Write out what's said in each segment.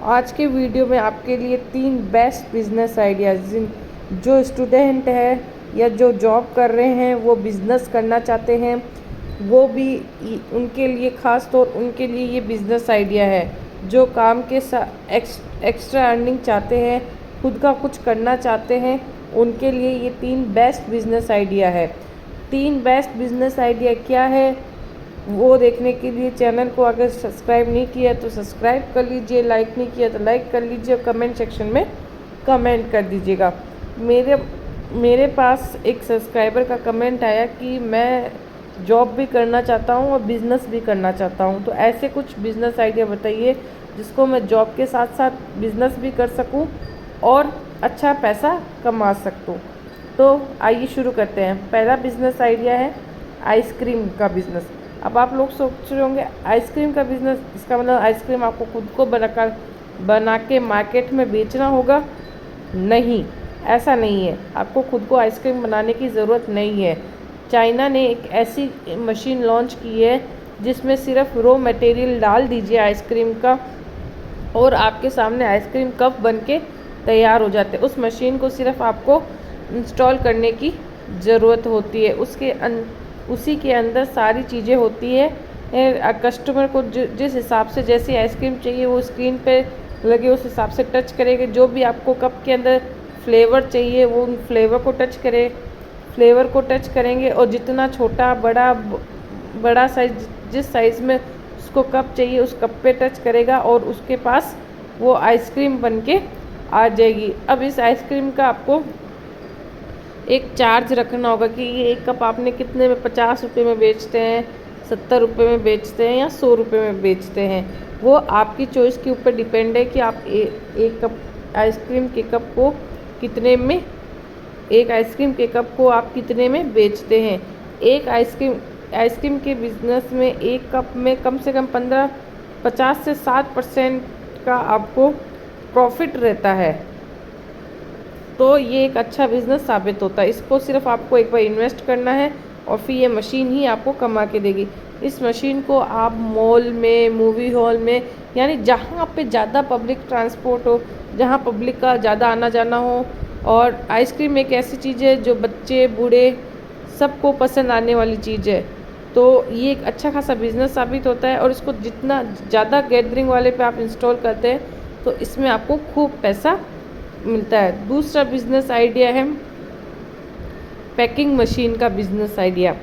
आज के वीडियो में आपके लिए 3 बेस्ट बिजनेस आइडियाज़ जिन जो स्टूडेंट है या जो जॉब कर रहे हैं, वो बिज़नेस करना चाहते हैं, वो भी उनके लिए ख़ास तौर उनके लिए ये बिज़नेस आइडिया है। जो काम के साथ एक्स्ट्रा अर्निंग चाहते हैं, खुद का कुछ करना चाहते हैं, उनके लिए ये 3 बेस्ट बिजनेस आइडिया है। 3 बेस्ट बिजनेस आइडिया क्या है वो देखने के लिए चैनल को अगर सब्सक्राइब नहीं किया तो सब्सक्राइब कर लीजिए, लाइक नहीं किया तो लाइक कर लीजिए और कमेंट सेक्शन में कमेंट कर दीजिएगा। मेरे पास एक सब्सक्राइबर का कमेंट आया कि मैं जॉब भी करना चाहता हूँ और बिज़नेस भी करना चाहता हूँ, तो ऐसे कुछ बिज़नेस आइडिया बताइए जिसको मैं जॉब के साथ साथ बिज़नेस भी कर सकूँ और अच्छा पैसा कमा सकूँ। तो आइए शुरू करते हैं। पहला बिज़नेस आइडिया है आइसक्रीम का बिज़नेस। अब आप लोग सोच रहे होंगे आइसक्रीम का बिज़नेस, इसका मतलब आइसक्रीम आपको खुद को बना के मार्केट में बेचना होगा? नहीं, ऐसा नहीं है। आपको खुद को आइसक्रीम बनाने की ज़रूरत नहीं है। चाइना ने एक ऐसी मशीन लॉन्च की है जिसमें सिर्फ रॉ मटेरियल डाल दीजिए आइसक्रीम का और आपके सामने आइसक्रीम कप बन के तैयार हो जाते हैं। उस मशीन को सिर्फ आपको इंस्टॉल करने की ज़रूरत होती है। उसी के अंदर सारी चीज़ें होती है। कस्टमर को जिस हिसाब से जैसी आइसक्रीम चाहिए वो स्क्रीन पे लगे उस हिसाब से टच करेंगे। जो भी आपको कप के अंदर फ्लेवर चाहिए वो उन फ्लेवर को टच करेंगे और जितना छोटा बड़ा साइज जिस साइज़ में उसको कप चाहिए उस कप पे टच करेगा और उसके पास वो आइसक्रीम बन के आ जाएगी। अब इस आइसक्रीम का आपको एक चार्ज रखना होगा कि ये एक कप आपने कितने में, 50 रुपये में बेचते हैं, 70 रुपये में बेचते हैं या 100 रुपये में बेचते हैं। वो आपकी चॉइस के ऊपर डिपेंड है कि आप एक कप आइसक्रीम के कप को कितने में एक आइसक्रीम के कप को आप कितने में बेचते हैं। एक आइसक्रीम के बिज़नेस में एक कप में कम से कम 50 से 60% का आपको प्रॉफिट रहता है। तो ये एक अच्छा बिज़नेस साबित होता है। इसको सिर्फ आपको एक बार इन्वेस्ट करना है और फिर ये मशीन ही आपको कमा के देगी। इस मशीन को आप मॉल में, मूवी हॉल में, यानी जहाँ पे ज़्यादा पब्लिक ट्रांसपोर्ट हो, जहाँ पब्लिक का ज़्यादा आना जाना हो, और आइसक्रीम एक ऐसी चीज़ है जो बच्चे बूढ़े सबको पसंद आने वाली चीज़ है। तो ये एक अच्छा खासा बिज़नेस साबित होता है और इसको जितना ज़्यादा गैदरिंग वाले पे आप इंस्टॉल करते हैं तो इसमें आपको खूब पैसा मिलता है। दूसरा बिजनेस आइडिया है पैकिंग मशीन का बिजनेस आइडिया।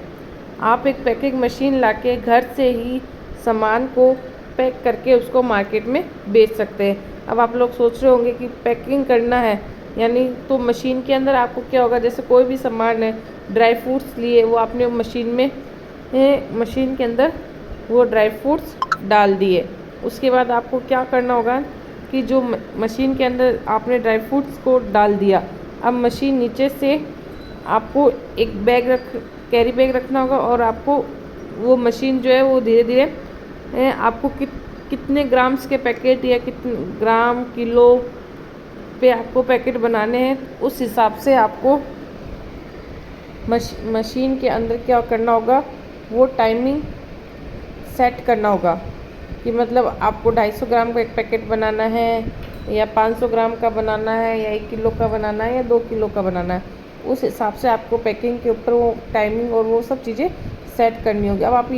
आप एक पैकिंग मशीन लाके घर से ही सामान को पैक करके उसको मार्केट में बेच सकते हैं। अब आप लोग सोच रहे होंगे कि पैकिंग करना है यानी तो मशीन के अंदर आपको क्या होगा, जैसे कोई भी सामान है, ड्राई फ्रूट्स लिए, वो आपने मशीन के अंदर वो ड्राई फ्रूट्स डाल दिए। उसके बाद आपको क्या करना होगा कि जो मशीन के अंदर आपने ड्राई फ्रूट्स को डाल दिया, अब मशीन नीचे से आपको एक कैरी बैग रखना होगा और आपको वो मशीन जो है वो धीरे धीरे आपको कितने ग्राम्स के पैकेट या कितने ग्राम किलो पे आपको पैकेट बनाने हैं उस हिसाब से आपको मशीन के अंदर क्या करना होगा, वो टाइमिंग सेट करना होगा कि मतलब आपको 250 ग्राम का एक पैकेट बनाना है या 500 ग्राम का बनाना है या 1 किलो का बनाना है या 2 किलो का बनाना है। उस हिसाब से आपको पैकिंग के ऊपर वो टाइमिंग और वो सब चीज़ें सेट करनी होगी। अब आप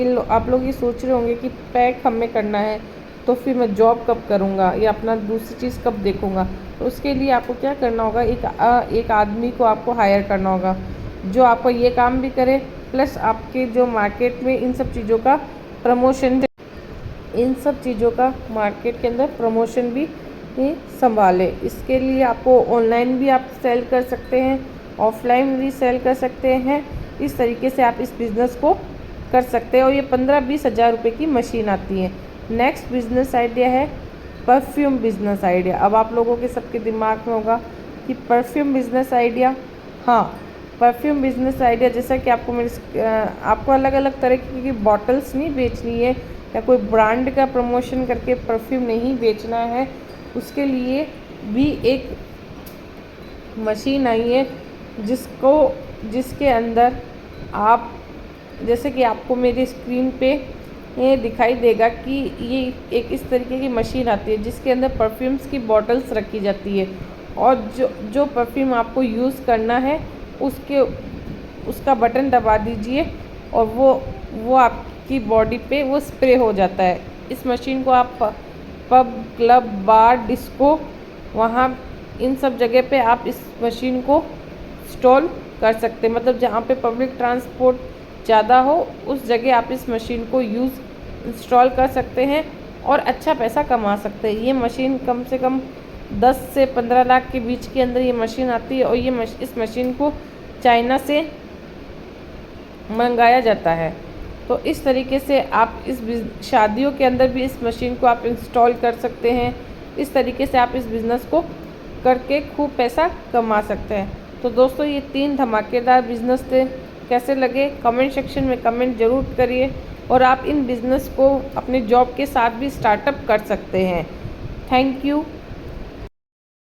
लोग ये सोच रहे होंगे कि पैक हमें करना है तो फिर मैं जॉब कब करूँगा या अपना दूसरी चीज़ कब देखूँगा। तो उसके लिए आपको क्या करना होगा, एक आदमी को आपको हायर करना होगा जो आपको ये काम भी करे प्लस आपके जो मार्केट में इन सब चीज़ों का मार्केट के अंदर प्रमोशन भी संभाले। इसके लिए आपको ऑनलाइन भी आप सेल कर सकते हैं, ऑफलाइन भी सेल कर सकते हैं। इस तरीके से आप इस बिज़नेस को कर सकते हैं और ये 15-20 हज़ार रुपये की मशीन आती है। नेक्स्ट बिज़नेस आइडिया है परफ्यूम बिज़नेस आइडिया। अब आप लोगों के सबके दिमाग में होगा कि परफ्यूम बिज़नेस आइडिया, हाँ, परफ्यूम बिज़नेस आइडिया जैसा कि आपको अलग अलग तरह की बॉटल्स नहीं बेचनी है या कोई ब्रांड का प्रमोशन करके परफ्यूम नहीं बेचना है। उसके लिए भी एक मशीन आई है जिसके अंदर आप, जैसे कि आपको मेरी स्क्रीन पे ये दिखाई देगा कि ये एक इस तरीके की मशीन आती है जिसके अंदर परफ्यूम्स की बॉटल्स रखी जाती है, और जो परफ्यूम आपको यूज़ करना है उसका बटन दबा दीजिए और वो आपकी बॉडी पे वो स्प्रे हो जाता है। इस मशीन को आप पब, क्लब, बार, डिस्को, वहाँ इन सब जगह पे आप इस मशीन को इंस्टॉल कर सकते हैं। मतलब जहाँ पे पब्लिक ट्रांसपोर्ट ज़्यादा हो उस जगह आप इस मशीन को इंस्टॉल कर सकते हैं और अच्छा पैसा कमा सकते हैं। ये मशीन कम से कम 10 से 15 लाख के बीच के अंदर ये मशीन आती है, और इस मशीन को चाइना से मंगाया जाता है। तो इस तरीके से आप शादियों के अंदर भी इस मशीन को आप इंस्टॉल कर सकते हैं। इस तरीके से आप इस बिज़नेस को करके खूब पैसा कमा सकते हैं। तो दोस्तों, ये 3 धमाकेदार बिज़नेस थे। कैसे लगे कमेंट सेक्शन में कमेंट ज़रूर करिए, और आप इन बिज़नेस को अपने जॉब के साथ भी स्टार्टअप कर सकते हैं। Thank you.